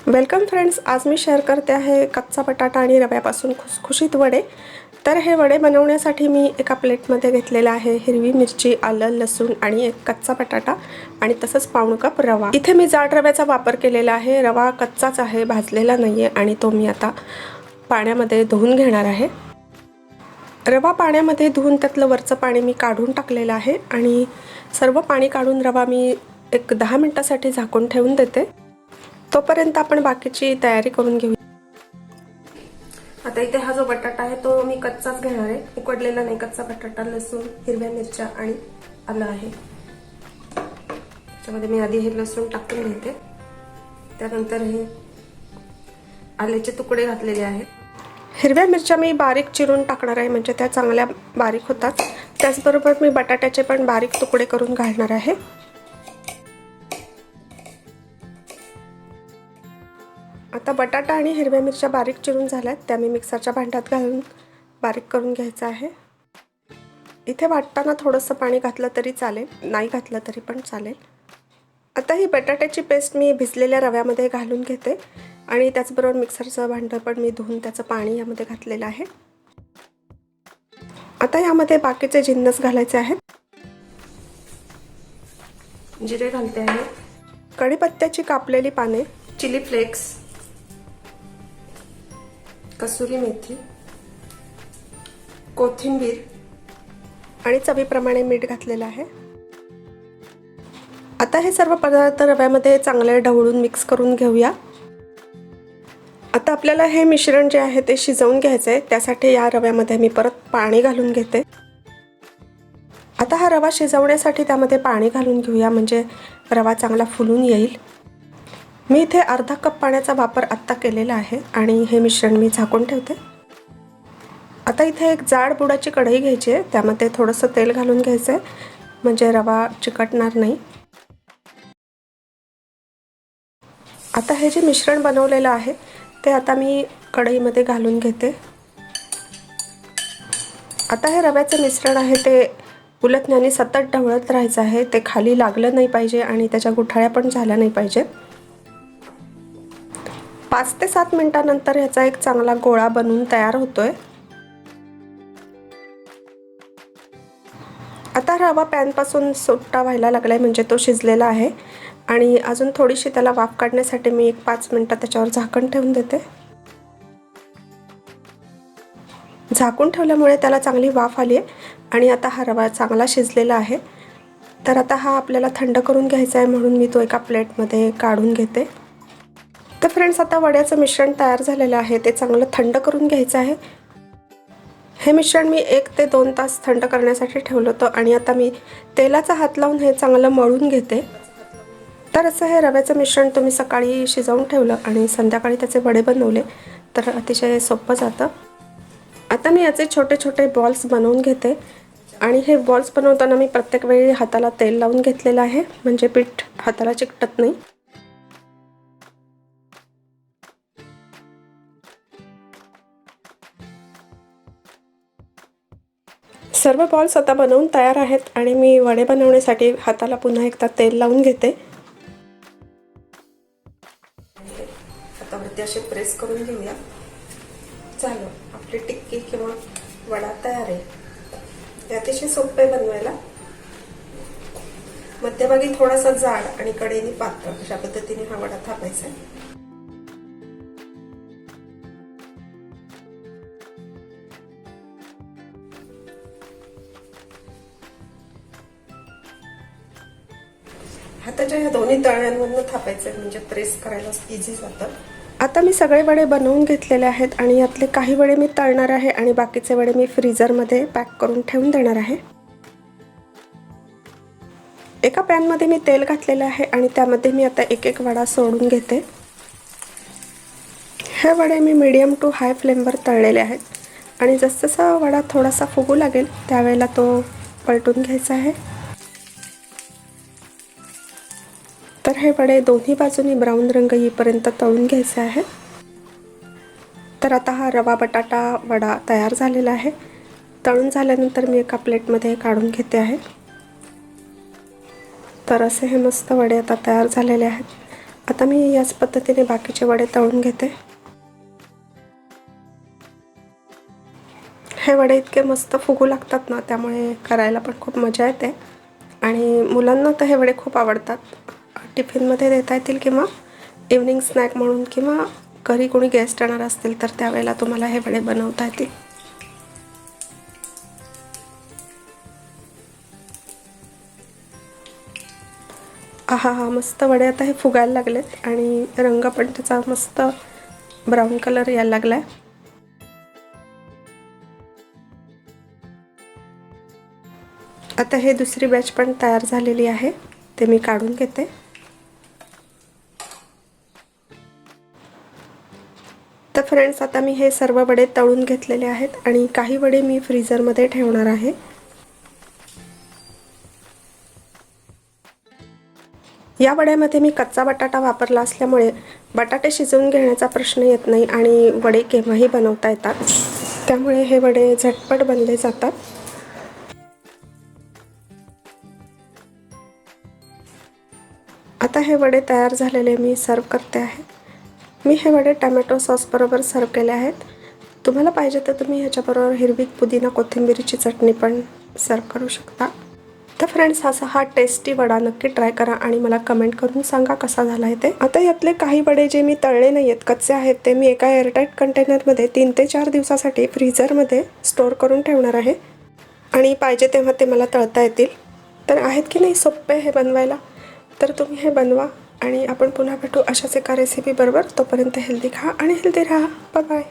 Welcome friends, आज मी share करते आहे कच्चा बटाटा आणि रव्यापासून खुसखुशीत वडे। तर हे वडे बनवण्यासाठी मी एका प्लेटमध्ये घेतलेला आहे हिरवी मिरची, आलं, लसूण आणि एक कच्चा बटाटा आणि तसंच पाऊण कप रवा। इथे मी जाड रव्याचा वापर केलेला आहे। रवा कच्चाच आहे, भाजलेला नाहीये आणि तो मी आता पाण्यामध्ये धुवून घेणार आहे। रवा पाण्यामध्ये धुवून त्यातलं वरचं पाणी मी काढून टाकलेलं आहे आणि सर्व पाणी काढून रवा मी एक 10 मिनिटांसाठी झाकून ठेवून देते। तोपर्यंत आपण बाकीची तयारी करून घेऊ। आता इथे हा जो बटाटा आहे तो मी कच्चाच घेणार आहे, उकडलेला नाही। कच्चा बटाटा, लसूण, हिरव्या मिरच्या आणि आलं आहे। त्यामध्ये मी आधी हे लसूण टाकून घेते, त्यानंतर हे आल्याचे तुकडे घातलेले आहेत। हिरव्या मिरच्या मी बारीक चिरून टाकणार आहे, म्हणजे त्या चांगल्या बारीक होतात। त्याचबरोबर मी बटाट्याचे पण बारीक तुकडे करून घालणार आहे। आता बटाटा आणि हिरव्या मिरच्या बारीक चिरून झाल्यात, त्या मी मिक्सरच्या भांड्यात घालून बारीक करून घ्यायचं आहे। इथे वाटताना थोडंसं पाणी घातलं तरी चालेल, नाही घातलं तरी पण चालेल। आता ही बटाट्याची पेस्ट मी भिजलेल्या रव्यामध्ये घालून घेते आणि त्याचबरोबर मिक्सरचं भांडं पण मी धुवून त्याचं पाणी यामध्ये घातलेलं आहे। आता यामध्ये बाकीचे जिन्नस घालायचे आहेत। जिरे घालते आहे, कढीपत्त्याची कापलेली पाने, चिली फ्लेक्स, कसुरी मेथी, कोथिंबीर आणि चवीप्रमाणे मीठ घातलेलं आहे। आता हे सर्व पदार्थ रव्यामध्ये चांगले ढवळून मिक्स करून घेऊया। आता आपल्याला हे मिश्रण जे आहे ते शिजवून घ्यायचं आहे, त्यासाठी या रव्यामध्ये मी परत पाणी घालून घेते। आता हा रवा शिजवण्यासाठी त्यामध्ये पाणी घालून घेऊया, म्हणजे रवा चांगला फुलून येईल। मी इथे अर्धा कप पाण्याचा वापर आत्ता केलेला आहे आणि हे मिश्रण मी झाकून ठेवते। आता इथे एक जाड बुडाची कढई घ्यायची आहे, त्यामध्ये थोडंसं तेल घालून घ्यायचं आहे, म्हणजे रवा चिकटणार नाही। आता हे जे मिश्रण बनवलेलं आहे ते आता मी कढईमध्ये घालून घेते। आता हे रव्याचं मिश्रण आहे ते उलटण्याने सतत ढवळत राहायचं आहे, ते खाली लागलं नाही पाहिजे आणि त्याच्या गुठळ्या पण झाल्या नाही पाहिजेत। 5 ते 7 मिनिटांनंतर याचा एक चांगला गोळा बनवून तयार होतोय। आता रवा पॅनपासून सुट्टा व्हायला लागलाय, म्हणजे तो शिजलेला आहे आणि अजून थोडीशी त्याला वाफ काढण्यासाठी मी एक 5 मिनिटं त्याच्यावर झाकण ठेवून देते। झाकून ठेवल्यामुळे त्याला चांगली वाफ आली आहे आणि आता हा रवा चांगला शिजलेला आहे। तर आता हा आपल्याला थंड करून घ्यायचा आहे, म्हणून मी तो एका प्लेटमध्ये काढून घेते। तर फ्रेंड्स, आता वड्याचं मिश्रण तयार झालेलं आहे, ते चांगलं थंड करून घ्यायचं आहे। हे मिश्रण मी 1 ते 2 तास थंड करण्यासाठी ठेवलं होतं आणि आता मी तेलाचा हात लावून हे चांगलं मळून घेते। तर असं हे रव्याचं मिश्रण तुम्ही सकाळी शिजवून ठेवलं आणि संध्याकाळी त्याचे वडे बनवले तर अतिशय सोपं जातं। आता मी याचे छोटे छोटे बॉल्स बनवून घेते आणि हे बॉल्स बनवताना मी प्रत्येक वेळी हाताला तेल लावून घेतलेलं आहे, म्हणजे पीठ हाताला चिकटत नाही। सर्व बॉल्स आता बनवून तयार आहेत आणि मी वडे बनवण्यासाठी हाताला पुन्हा एकदा तेल लावून घेते। आता वरती असे प्रेस करून घेऊया। झालं, आपली टिक्की किंवा वडा तयार आहे। हे अतिशय सोपे बनवायला। मध्यभागी थोडासा जाड आणि कडेने पातळ अशा पद्धतीने हा वडा थापायचा आहे। हाताच्या या दोन्ही तळव्यांवरून थापायचं, म्हणजे प्रेस करायला इझी जातं। आता मी सगळे वडे बनवून घेतलेले आहेत आणि यातले काही वडे मी तळणार आहे आणि बाकीचे वडे मी फ्रीजरमध्ये पॅक करून ठेवून देणार आहे। एका पॅनमध्ये मी तेल घातलेलं आहे आणि त्यामध्ये मी आता एक एक वडा सोडून घेते। हे वडे मी मीडियम टू हाय फ्लेमवर तळलेले आहेत आणि जसजसा वडा थोडासा फुगू लागेल त्यावेळेला तो पलटून घ्यायचा आहे। तर हे वडे दोन्ही बाजूनी ब्राऊन रंग येईपर्यंत तळून घ्यायचे आहे। तर आता हा रवा बटाटा वडा तयार झालेला आहे। तळून झाल्यानंतर मी एका प्लेटमध्ये काढून घेते आहे। तर असे हे मस्त वडे आता तयार झालेले आहेत। आता मी याच पद्धतीने बाकीचे वडे तळून घेते। हे वडे इतके मस्त फुगू लागतात ना, त्यामुळे करायला पण खूप मजा येते आणि मुलांना तर हे वडे खूप आवडतात। टिफिनमध्ये देता येतील किंवा इव्हनिंग स्नॅक म्हणून, किंवा घरी कोणी गेस्ट येणार असतील तर त्यावेळेला तुम्हाला हे वडे बनवता येतील। आहा हा, मस्त वडे आता हे फुगायला लागलेत आणि रंग पण त्याचा मस्त ब्राऊन कलर यायला लागलाय। आता हे दुसरी बॅच पण तयार झालेली आहे, ते मी काढून घेते। तर फ्रेंड्स, आता मी हे सर्व वडे तळून घेतलेले आहेत आणि काही वडे मी फ्रीझरमध्ये ठेवणार आहे। या वड्यामध्ये मी कच्चा बटाटा वापरला असल्यामुळे बटाटे शिजवून घेण्याचा प्रश्न येत नाही आणि वडे केव्हाही बनवता येतात, त्यामुळे हे वडे झटपट बनले जातात। आता हे वडे तयार झालेले मी सर्व करते आहे। मी हे वडे टमॅटो सॉस बरोबर सर्व केले आहेत। तुम्हाला पाहिजे तर तुम्ही ह्याच्याबरोबर हिरवी पुदिना कोथिंबीरची चटणी पण सर्व करू शकता। तर फ्रेंड्स, असा हा टेस्टी वडा नक्की ट्राय करा आणि मला कमेंट करून सांगा कसा झाला आहे ते। आता यातले काही वडे जे मी तळले नाही आहेत, कच्चे आहेत, ते मी एका एअरटाईट कंटेनरमध्ये 3 ते 4 दिवसासाठी फ्रीझरमध्ये स्टोअर करून ठेवणार आहे आणि पाहिजे तेव्हा ते मला तळता येतील। तर आहेत की नाही सोपे हे बनवायला, तर तुम्ही हे बनवा आणि आपण पुन्हा भेटू अशाच एका रेसिपी बरोबर। तोपर्यंत हेल्दी खा आणि हेल्दी राहा। Bye bye.